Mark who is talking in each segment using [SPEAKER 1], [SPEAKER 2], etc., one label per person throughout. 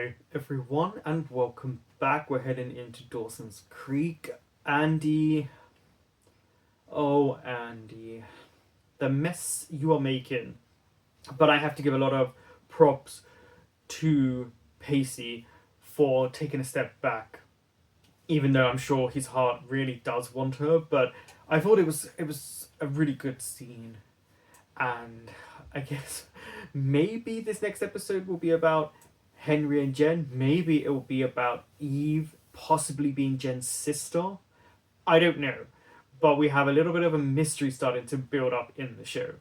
[SPEAKER 1] Hi everyone and welcome back. We're heading into Dawson's Creek. Andy, oh Andy, the mess you are making. But I have to give a lot of props to Pacey for taking a step back. Even though I'm sure his heart really does want her, but I thought it was a really good scene. And I guess maybe this next episode will be about Henry and Jen. Maybe it will be about Eve possibly being Jen's sister. I don't know. But we have a little bit of a mystery starting to build up in the show.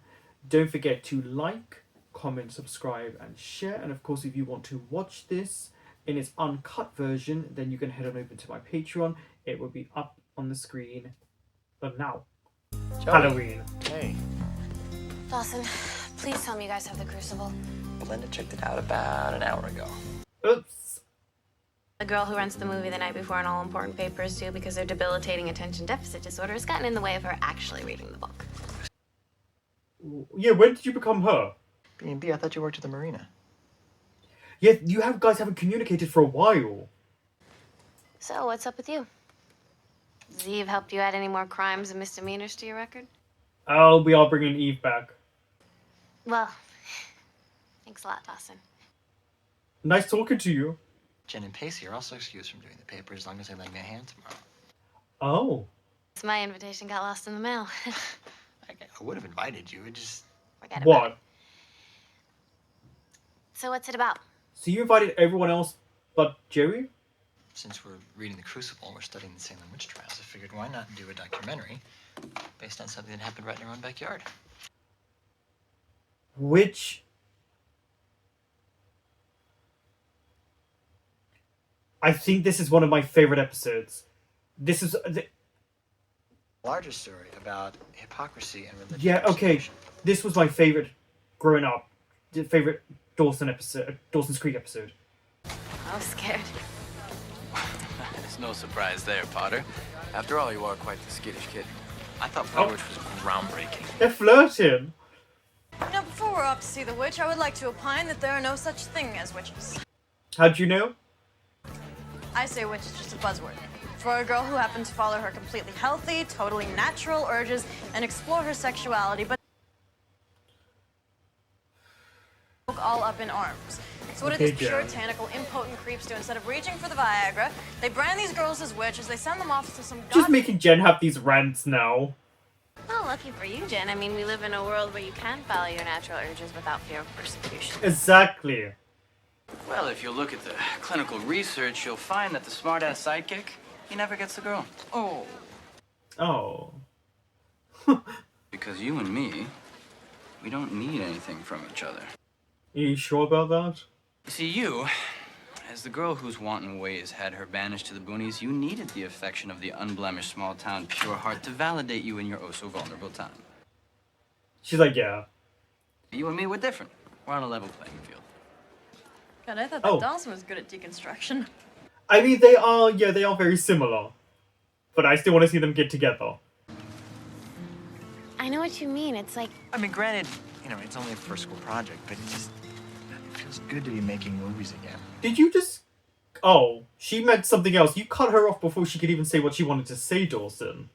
[SPEAKER 1] Don't forget to like, comment, subscribe, and share. And of course, if you want to watch this in its uncut version, then you can head on over to my Patreon. It will be up on the screen. But now,
[SPEAKER 2] Joey.
[SPEAKER 1] Halloween.
[SPEAKER 2] Hey.
[SPEAKER 3] Dawson, please tell me you guys have the Crucible.
[SPEAKER 2] Linda checked it out about an hour ago.
[SPEAKER 1] Oops.
[SPEAKER 3] The girl who runs the movie the night before and all important papers due because their debilitating attention deficit disorder has gotten in the way of her actually reading the book.
[SPEAKER 1] Yeah, when did you become her?
[SPEAKER 2] B&B, I thought you worked at the marina.
[SPEAKER 1] Yeah, you guys haven't communicated for a while.
[SPEAKER 3] So, what's up with you? Has Eve helped you add any more crimes and misdemeanors to your record?
[SPEAKER 1] Oh, we are bringing Eve back.
[SPEAKER 3] Well, thanks a lot, Dawson.
[SPEAKER 1] Nice talking to you.
[SPEAKER 2] Jen and Pacey are also excused from doing the paper as long as they lend me a hand tomorrow.
[SPEAKER 1] Oh.
[SPEAKER 3] My invitation got lost in the mail.
[SPEAKER 2] I would have invited you. It just...
[SPEAKER 3] Forget about
[SPEAKER 1] What?
[SPEAKER 3] it. So what's it about?
[SPEAKER 1] So you invited everyone else but Joey?
[SPEAKER 2] Since we're reading the Crucible and we're studying the Salem witch trials, I figured why not do a documentary based on something that happened right in our own backyard.
[SPEAKER 1] Which... I think this is one of my favorite episodes. This is...
[SPEAKER 2] Larger story about hypocrisy and religion.
[SPEAKER 1] Yeah, okay. This was my favorite growing up. The favorite Dawson's Creek episode.
[SPEAKER 3] I was scared.
[SPEAKER 4] There's no surprise there, Potter. After all, you are quite the skittish kid. I thought Blair Witch was groundbreaking.
[SPEAKER 1] They're flirting.
[SPEAKER 5] Now, before we're off to see the witch, I would like to opine that there are no such thing as witches.
[SPEAKER 1] How'd you know?
[SPEAKER 5] I say witch is just a buzzword. For a girl who happens to follow her completely healthy, totally natural urges and explore her sexuality, but all up in arms. So what do these
[SPEAKER 1] Jen.
[SPEAKER 5] puritanical, impotent creeps do? Instead of reaching for the Viagra, they brand these girls as witches, they send them off to some
[SPEAKER 1] Just making Jen have these rants now.
[SPEAKER 3] Well, lucky for you, Jen. I mean, we live in a world where you can follow your natural urges without fear of persecution.
[SPEAKER 1] Exactly.
[SPEAKER 4] Well, if you look at the clinical research, you'll find that the smart-ass sidekick, he never gets the girl.
[SPEAKER 5] Oh.
[SPEAKER 1] Oh.
[SPEAKER 4] Because you and me, we don't need anything from each other.
[SPEAKER 1] Are you sure about that?
[SPEAKER 4] You see, you, as the girl whose wanton ways had her banished to the boonies, you needed the affection of the unblemished small-town pure heart to validate you in your oh-so-vulnerable time.
[SPEAKER 1] She's like, yeah.
[SPEAKER 4] You and me, we're different. We're on a level playing field.
[SPEAKER 5] God, I thought
[SPEAKER 1] Oh.
[SPEAKER 5] that Dawson was good at deconstruction.
[SPEAKER 1] I mean, they are very similar. But I still want to see them get together.
[SPEAKER 3] I know what you mean. It's like,
[SPEAKER 2] I mean, granted, it's only a first school project, but it feels good to be making movies again.
[SPEAKER 1] Did you just... Oh, she meant something else. You cut her off before she could even say what she wanted to say, Dawson.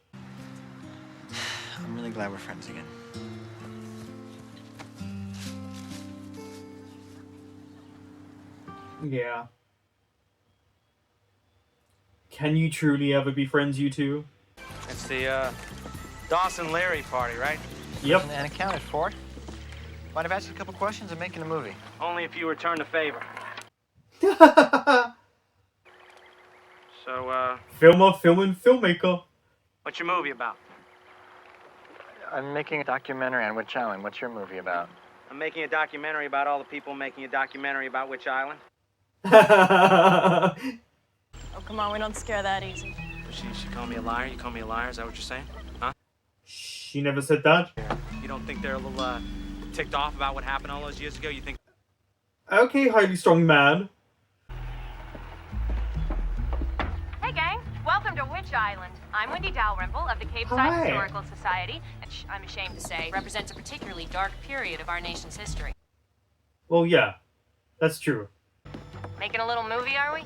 [SPEAKER 2] I'm really glad we're friends again.
[SPEAKER 1] Yeah. Can you truly ever be friends, you two?
[SPEAKER 6] It's the Dawson Larry party, right?
[SPEAKER 1] Yep.
[SPEAKER 2] And accounted for. Might have asked you a couple questions and making a movie.
[SPEAKER 6] Only if you return the favor. So,
[SPEAKER 1] Filmmaker.
[SPEAKER 6] what's your movie about?
[SPEAKER 2] I'm making a documentary on Witch Island. What's your movie about?
[SPEAKER 6] I'm making a documentary about all the people making a documentary about Witch Island.
[SPEAKER 5] Oh, come on, we don't scare that easy.
[SPEAKER 6] She called me a liar. You call me a liar? Is that what you're saying? Huh?
[SPEAKER 1] She never said that.
[SPEAKER 6] You don't think they're a little ticked off about what happened all those years ago? You think?
[SPEAKER 1] Okay, highly strong man.
[SPEAKER 7] Hey gang, welcome to Witch Island. I'm Wendy Dalrymple of the Cape Side
[SPEAKER 1] Hi.
[SPEAKER 7] Historical Society, which I'm ashamed to say represents a particularly dark period of our nation's history.
[SPEAKER 1] Well, yeah. That's true.
[SPEAKER 7] Making a little movie, are we?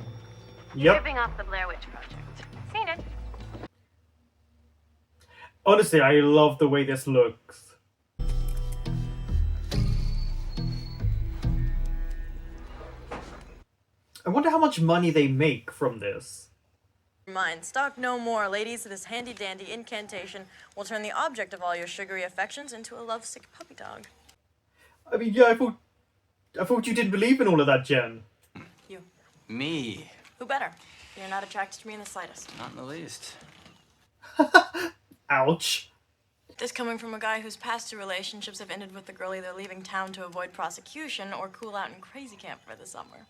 [SPEAKER 1] Yep.
[SPEAKER 7] Ripping off the Blair Witch Project. Seen it.
[SPEAKER 1] Honestly, I love the way this looks. I wonder how much money they make from this.
[SPEAKER 5] Mind, stalk no more, ladies. This handy-dandy incantation will turn the object of all your sugary affections into a lovesick puppy dog.
[SPEAKER 1] I mean, yeah, I thought you didn't believe in all of that, Jen.
[SPEAKER 5] You.
[SPEAKER 4] Me?
[SPEAKER 5] Who better? You're not attracted to me in the slightest.
[SPEAKER 4] Not in the least.
[SPEAKER 1] Ouch.
[SPEAKER 5] This coming from a guy whose past 2 relationships have ended with the girl either leaving town to avoid prosecution or cool out in crazy camp for the summer.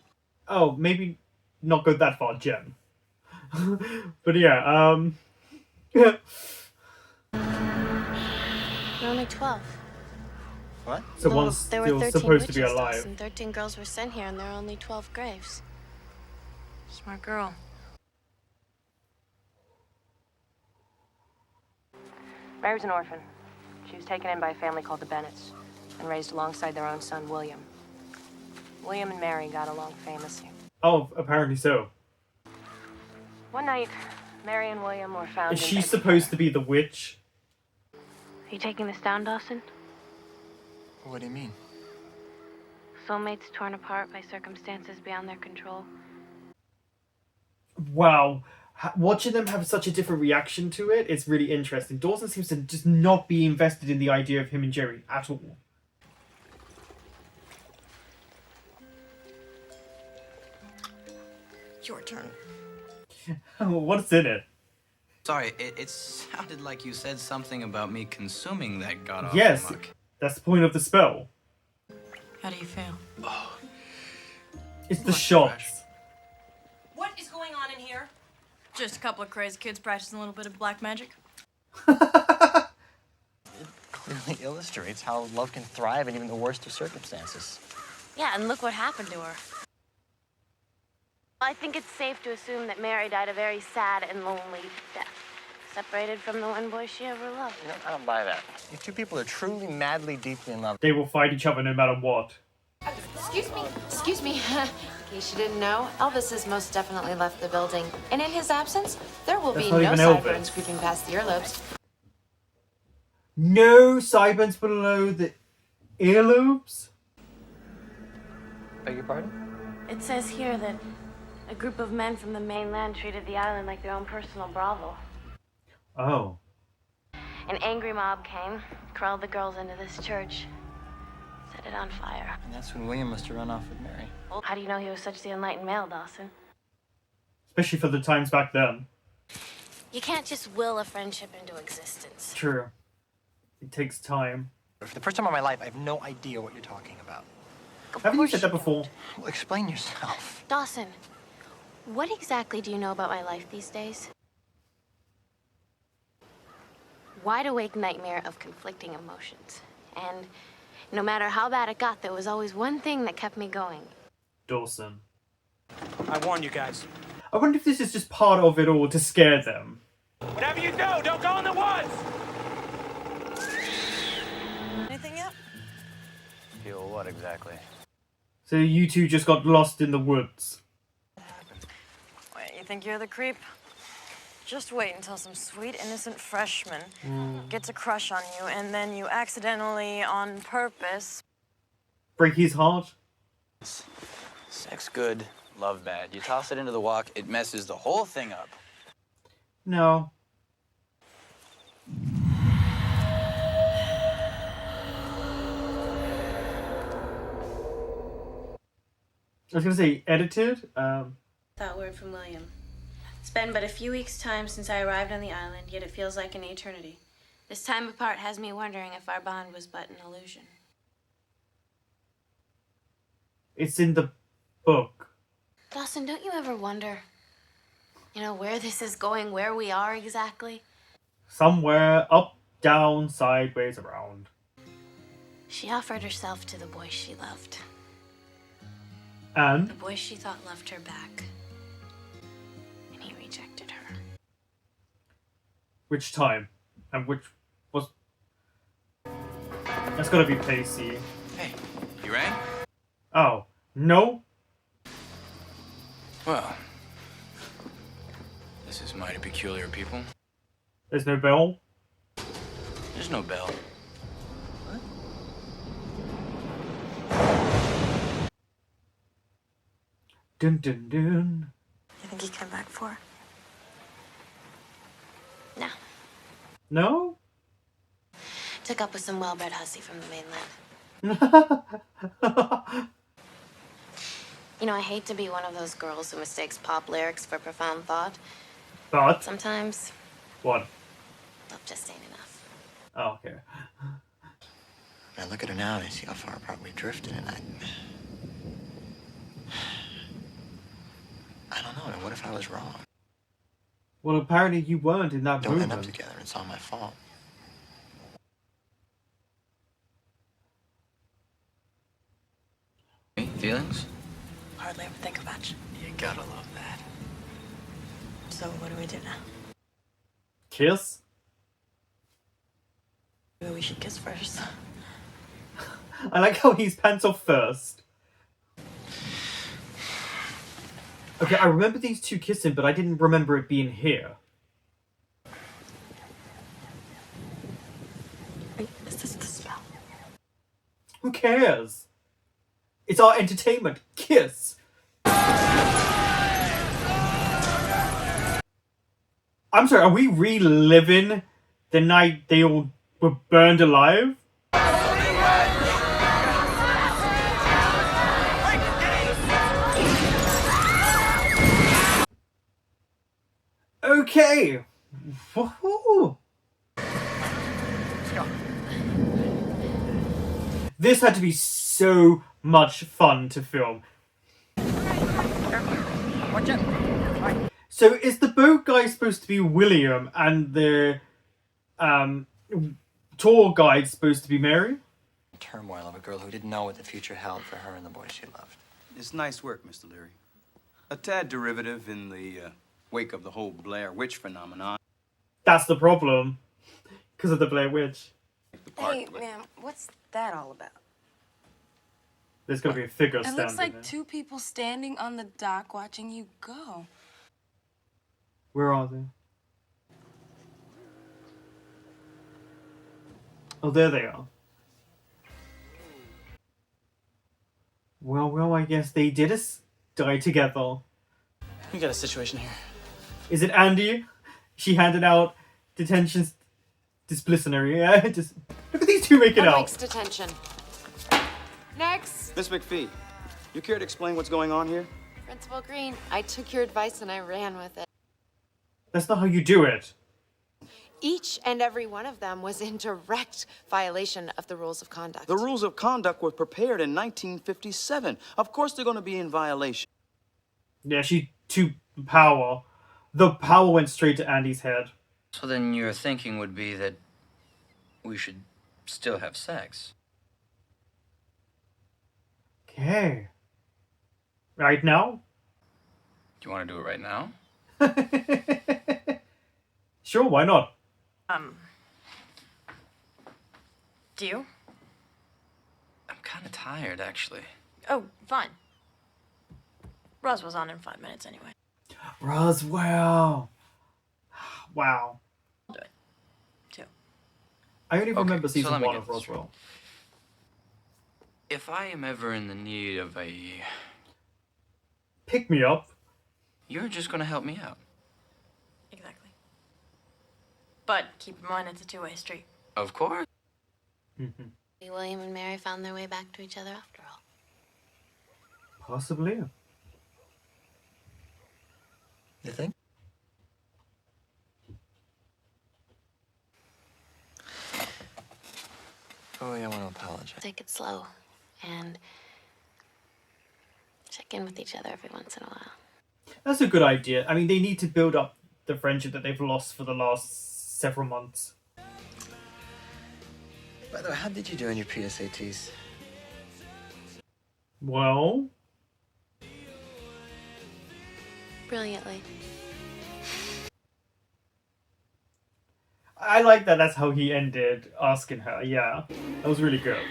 [SPEAKER 1] Oh, maybe not go that far, Jen. But yeah,
[SPEAKER 3] We're only 12.
[SPEAKER 2] What?
[SPEAKER 1] so
[SPEAKER 3] Well,
[SPEAKER 1] one's
[SPEAKER 3] there were
[SPEAKER 1] still
[SPEAKER 3] 13
[SPEAKER 1] supposed to be
[SPEAKER 3] witches,
[SPEAKER 1] alive.
[SPEAKER 3] Dawson. 13 girls were sent here, and there are only 12 graves.
[SPEAKER 5] Smart girl.
[SPEAKER 7] Mary's an orphan. She was taken in by a family called the Bennetts and raised alongside their own son, William. William and Mary got along famously.
[SPEAKER 1] Oh, apparently so.
[SPEAKER 7] One night, Mary and William were found.
[SPEAKER 1] Is she supposed to be the witch?
[SPEAKER 3] Are you taking this down, Dawson?
[SPEAKER 2] What do you mean?
[SPEAKER 3] Soulmates torn apart by circumstances beyond their control.
[SPEAKER 1] Wow. Watching them have such a different reaction to it is really interesting. Dawson seems to just not be invested in the idea of him and Jerry at all.
[SPEAKER 5] Your turn.
[SPEAKER 1] What's in it?
[SPEAKER 4] Sorry, it sounded like you said something about me consuming that god-awful
[SPEAKER 1] Yes,
[SPEAKER 4] muck.
[SPEAKER 1] that's the point of the spell.
[SPEAKER 5] How do you feel?
[SPEAKER 1] It's the
[SPEAKER 4] Much
[SPEAKER 1] shots.
[SPEAKER 5] What is going on in here? Just a couple of crazy kids practicing a little bit of black magic.
[SPEAKER 2] Clearly illustrates how love can thrive in even the worst of circumstances.
[SPEAKER 3] Yeah, and look what happened to her. I think it's safe to assume that Mary died a very sad and lonely death, separated from the one boy she ever loved.
[SPEAKER 2] You know, I don't buy that. If two people are truly, madly, deeply in love,
[SPEAKER 1] They will fight each other no matter what.
[SPEAKER 8] Excuse me. In case you didn't know, Elvis has most definitely left the building. And in his absence, there will
[SPEAKER 1] That's
[SPEAKER 8] be
[SPEAKER 1] not
[SPEAKER 8] no
[SPEAKER 1] even
[SPEAKER 8] sideburns
[SPEAKER 1] Elvis.
[SPEAKER 8] creeping past the earlobes.
[SPEAKER 1] No sideburns below the earlobes?
[SPEAKER 2] beg your pardon?
[SPEAKER 3] It says here that a group of men from the mainland treated the island like their own personal brothel.
[SPEAKER 1] Oh.
[SPEAKER 3] An angry mob came, crawled the girls into this church, set it on fire.
[SPEAKER 2] And that's when William must have run off with Mary.
[SPEAKER 3] Well, how do you know he was such the enlightened male, Dawson?
[SPEAKER 1] Especially for the times back then.
[SPEAKER 3] You can't just will a friendship into existence.
[SPEAKER 1] True. It takes time.
[SPEAKER 2] For the first time in my life, I have no idea what you're talking about.
[SPEAKER 1] Haven't you said that before?
[SPEAKER 2] Well, explain yourself.
[SPEAKER 3] Dawson, what exactly do you know about my life these days? Wide-awake nightmare of conflicting emotions. And no matter how bad it got, there was always one thing that kept me going.
[SPEAKER 1] Dawson.
[SPEAKER 6] I warned you guys.
[SPEAKER 1] I wonder if this is just part of it all to scare them.
[SPEAKER 6] Whatever you do, don't go in the woods!
[SPEAKER 5] Anything yet?
[SPEAKER 4] Feel what exactly?
[SPEAKER 1] So you two just got lost in the woods.
[SPEAKER 5] Wait, you think you're the creep? Just wait until some sweet, innocent freshman gets a crush on you, and then you accidentally, on purpose...
[SPEAKER 1] Break his heart?
[SPEAKER 4] Sex good, love bad. You toss it into the wok, it messes the whole thing up.
[SPEAKER 1] No. I was gonna say edited.
[SPEAKER 3] That word from William. It's been but a few weeks' time since I arrived on the island, yet it feels like an eternity. This time apart has me wondering if our bond was but an illusion.
[SPEAKER 1] It's in the book.
[SPEAKER 3] Dawson, don't you ever wonder, where this is going, where we are exactly?
[SPEAKER 1] Somewhere up, down, sideways, around.
[SPEAKER 3] She offered herself to the boy she loved.
[SPEAKER 1] And
[SPEAKER 3] The boy she thought loved her back. And he rejected her.
[SPEAKER 1] which time? And which was... That's gotta be Pacey.
[SPEAKER 4] Hey, you rang?
[SPEAKER 1] Oh, no?
[SPEAKER 4] Well, this is mighty peculiar, people.
[SPEAKER 1] There's no bell.
[SPEAKER 4] There's no bell.
[SPEAKER 1] Dun dun dun.
[SPEAKER 3] You think he came back for? No.
[SPEAKER 1] No?
[SPEAKER 3] Took up with some well-bred hussy from the mainland. You know, I hate to be one of those girls who mistakes pop lyrics for profound thought.
[SPEAKER 1] But
[SPEAKER 3] Sometimes
[SPEAKER 1] what?
[SPEAKER 3] love just ain't enough.
[SPEAKER 1] Oh, okay.
[SPEAKER 2] I look at her now and I see how far apart we drifted, and I don't know. What if I was wrong?
[SPEAKER 1] Well, apparently you weren't in that
[SPEAKER 2] Don't end up
[SPEAKER 1] moment.
[SPEAKER 2] together. It's all my fault.
[SPEAKER 4] Hey, feelings?
[SPEAKER 3] Hardly ever think about you.
[SPEAKER 2] You gotta love that.
[SPEAKER 3] So what do we do now?
[SPEAKER 1] Kiss?
[SPEAKER 3] Maybe we should kiss first.
[SPEAKER 1] I like how he's pants off first. Okay, I remember these two kissing, but I didn't remember it being here.
[SPEAKER 3] Is this the spell?
[SPEAKER 1] Who cares? It's our entertainment. Kiss. I'm sorry, are we reliving the night they all were burned alive? Okay. Woohoo. This had to be so much fun to film. So is the boat guy supposed to be William and the tour guide supposed to be Mary?
[SPEAKER 2] Turmoil of a girl who didn't know what the future held for her and the boy she loved.
[SPEAKER 9] It's nice work, Mr. Leary. A tad derivative in the wake of the whole Blair Witch phenomenon.
[SPEAKER 1] That's the problem. Because of the Blair Witch.
[SPEAKER 5] Hey, ma'am, what's that all about?
[SPEAKER 1] There's gonna be a figure
[SPEAKER 5] It
[SPEAKER 1] standing
[SPEAKER 5] looks like
[SPEAKER 1] there.
[SPEAKER 5] two people standing on the dock watching you go.
[SPEAKER 1] Where are they? Oh, there they are. Well, I guess they did die together.
[SPEAKER 4] We got a situation here.
[SPEAKER 1] Is it Andy? She handed out detention disciplinary. Yeah, just look at these two make it out.
[SPEAKER 8] Likes detention. Next.
[SPEAKER 9] Miss McPhee, you care to explain what's going on here?
[SPEAKER 8] Principal Green, I took your advice and I ran with it.
[SPEAKER 1] That's not how you do it.
[SPEAKER 8] Each and every one of them was in direct violation of the rules of conduct.
[SPEAKER 9] The rules of conduct were prepared in 1957. Of course they're going to be in violation.
[SPEAKER 1] Yeah, she too power. The power went straight to Andy's head.
[SPEAKER 4] So then your thinking would be that we should still have sex.
[SPEAKER 1] Okay. Right now?
[SPEAKER 4] Do you want to do it right now?
[SPEAKER 1] Sure, why not?
[SPEAKER 5] Do you?
[SPEAKER 4] I'm kind of tired, actually.
[SPEAKER 5] Oh, fine. Roswell's on in 5 minutes anyway.
[SPEAKER 1] Roswell. Wow.
[SPEAKER 5] I'll do it. Too.
[SPEAKER 1] I only
[SPEAKER 4] Okay,
[SPEAKER 1] remember
[SPEAKER 4] so
[SPEAKER 1] season
[SPEAKER 4] let me
[SPEAKER 1] 1
[SPEAKER 4] get
[SPEAKER 1] of
[SPEAKER 4] this
[SPEAKER 1] Roswell.
[SPEAKER 4] If I am ever in the need of a...
[SPEAKER 1] Pick me up.
[SPEAKER 4] You're just going to help me out.
[SPEAKER 5] Exactly. But keep in mind it's a two-way street.
[SPEAKER 4] Of course.
[SPEAKER 3] William and Mary found their way back to each other after all.
[SPEAKER 1] Possibly.
[SPEAKER 2] You think? Oh, yeah, I want to apologize.
[SPEAKER 3] Take it slow and check in with each other every once in a while.
[SPEAKER 1] That's a good idea. I mean, they need to build up the friendship that they've lost for the last several months.
[SPEAKER 2] By the way, how did you do in your PSATs?
[SPEAKER 1] Well,
[SPEAKER 3] Brilliantly.
[SPEAKER 1] I like that that's how he ended asking her. Yeah, that was really good.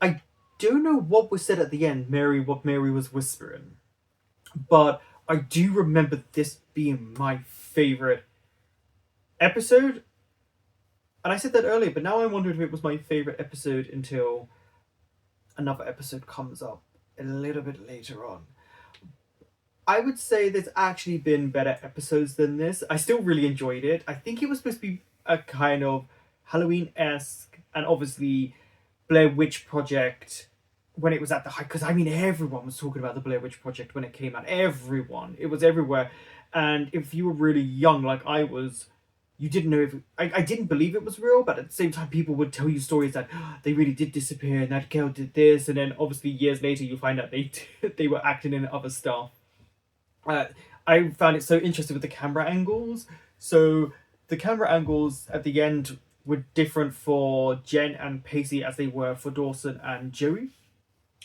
[SPEAKER 1] I don't know what was said at the end, what Mary was whispering. But I do remember this being my favorite episode. And I said that earlier, but now I wonder if it was my favorite episode until another episode comes up a little bit later on. I would say there's actually been better episodes than this. I still really enjoyed it. I think it was supposed to be a kind of Halloween-esque, and obviously Blair Witch Project when it was at the height. Because I mean, everyone was talking about the Blair Witch Project when it came out. Everyone. It was everywhere. And if you were really young, like I was, you didn't know if I didn't believe it was real, but at the same time, people would tell you stories that they really did disappear and that girl did this, and then obviously years later you find out they were acting in other stuff. I found it so interesting with the camera angles. So the camera angles at the end were different for Jen and Pacey as they were for Dawson and Joey.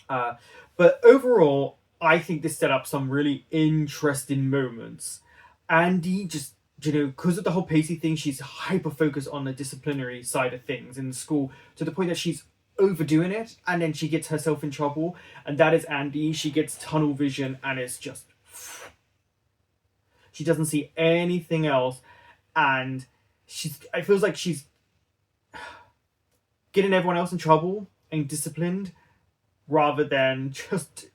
[SPEAKER 1] But overall, I think this set up some really interesting moments. Andy just, because of the whole Pacey thing, she's hyper focused on the disciplinary side of things in school to the point that she's overdoing it, and then she gets herself in trouble. And that is Andy. She gets tunnel vision, and it's just, she doesn't see anything else, and it feels like she's getting everyone else in trouble and disciplined rather than just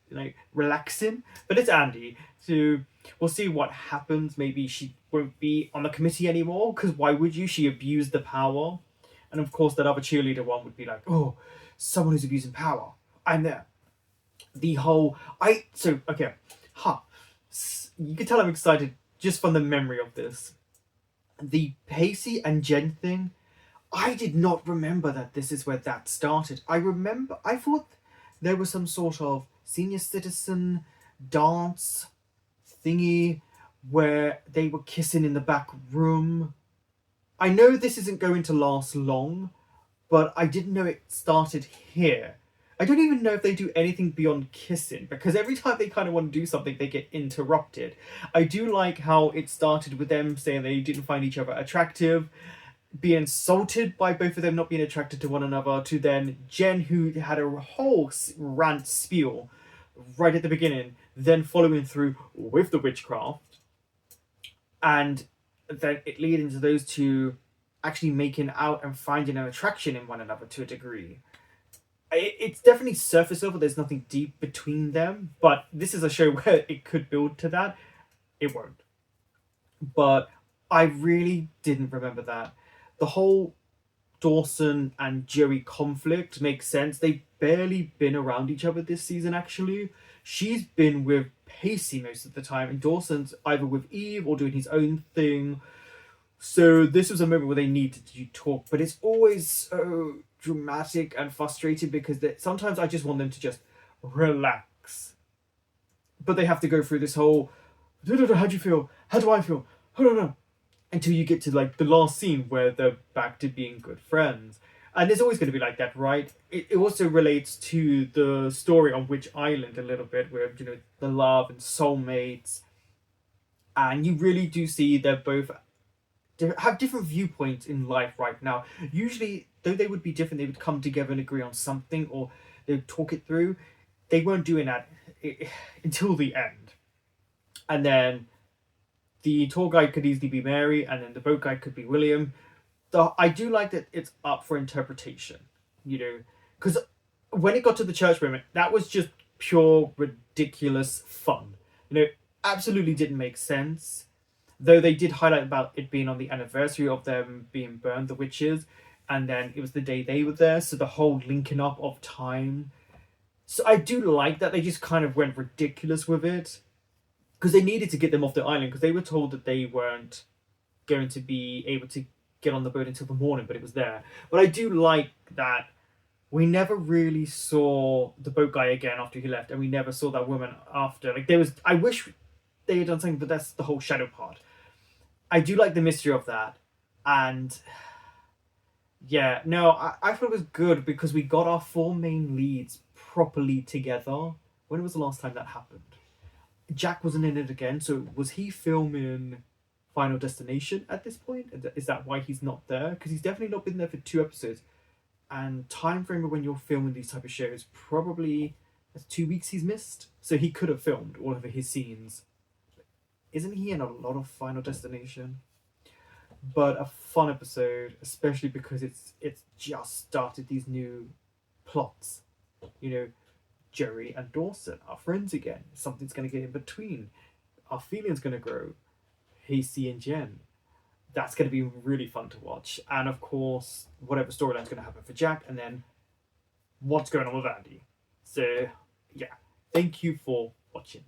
[SPEAKER 1] relaxing. But it's Andy, so we'll see what happens. Maybe she won't be on the committee anymore, because why would you? She abused the power. And of course that other cheerleader one would be like, oh, someone who's abusing power, I'm there. You can tell I'm excited just from the memory of this. The Pacey and Jen thing, I did not remember that this is where that started. I thought there was some sort of senior citizen dance thingy where they were kissing in the back room. I know this isn't going to last long, but I didn't know it started here. I don't even know if they do anything beyond kissing, because every time they kind of want to do something, they get interrupted. I do like how it started with them saying they didn't find each other attractive, being insulted by both of them not being attracted to one another, to then Jen, who had a whole rant spiel right at the beginning, then following through with the witchcraft, and then it leading to those two actually making out and finding an attraction in one another to a degree. It's definitely surface level, there's nothing deep between them, but this is a show where it could build to that. It won't. But I really didn't remember that. The whole Dawson and Joey conflict makes sense. They've barely been around each other this season, actually. She's been with Pacey most of the time, and Dawson's either with Eve or doing his own thing. So this was a moment where they needed to talk, but it's always so dramatic and frustrating because sometimes I just want them to just relax. But they have to go through this whole, how do you feel? How do I feel? I don't know. Until you get to the last scene where they're back to being good friends. And it's always going to be like that, right? It also relates to the story on Witch Island a little bit, where, the love and soulmates. And you really do see they're both have different viewpoints in life right now. Usually, though they would be different, they would come together and agree on something, or they would talk it through. They weren't doing that until the end. And then the tour guide could easily be Mary, and then the boat guide could be William. I do like that it's up for interpretation, because when it got to the church moment, that was just pure ridiculous fun. Absolutely didn't make sense. Though they did highlight about it being on the anniversary of them being burned, the witches, and then it was the day they were there, so the whole linking up of time. So I do like that they just kind of went ridiculous with it, because they needed to get them off the island, because they were told that they weren't going to be able to get on the boat until the morning, but it was there. But I do like that we never really saw the boat guy again after he left, and we never saw that woman after. I wish they had done something, but that's the whole shadow part. I do like the mystery of that, and yeah, no, I thought it was good because we got our four main leads properly together. When was the last time that happened? Jack wasn't in it again, so was he filming Final Destination at this point? Is that why he's not there? Because he's definitely not been there for 2 episodes. And time frame of when you're filming these type of shows, probably That's 2 weeks he's missed. So he could have filmed all of his scenes. Isn't he in a lot of Final Destination? But a fun episode, especially because it's just started these new plots. You know, Jerry and Dawson are friends again. Something's going to get in between. Our feelings going to grow. Hasty and Jen. That's going to be really fun to watch. And of course, whatever storyline's going to happen for Jack, and then what's going on with Andy. So, yeah. Thank you for watching.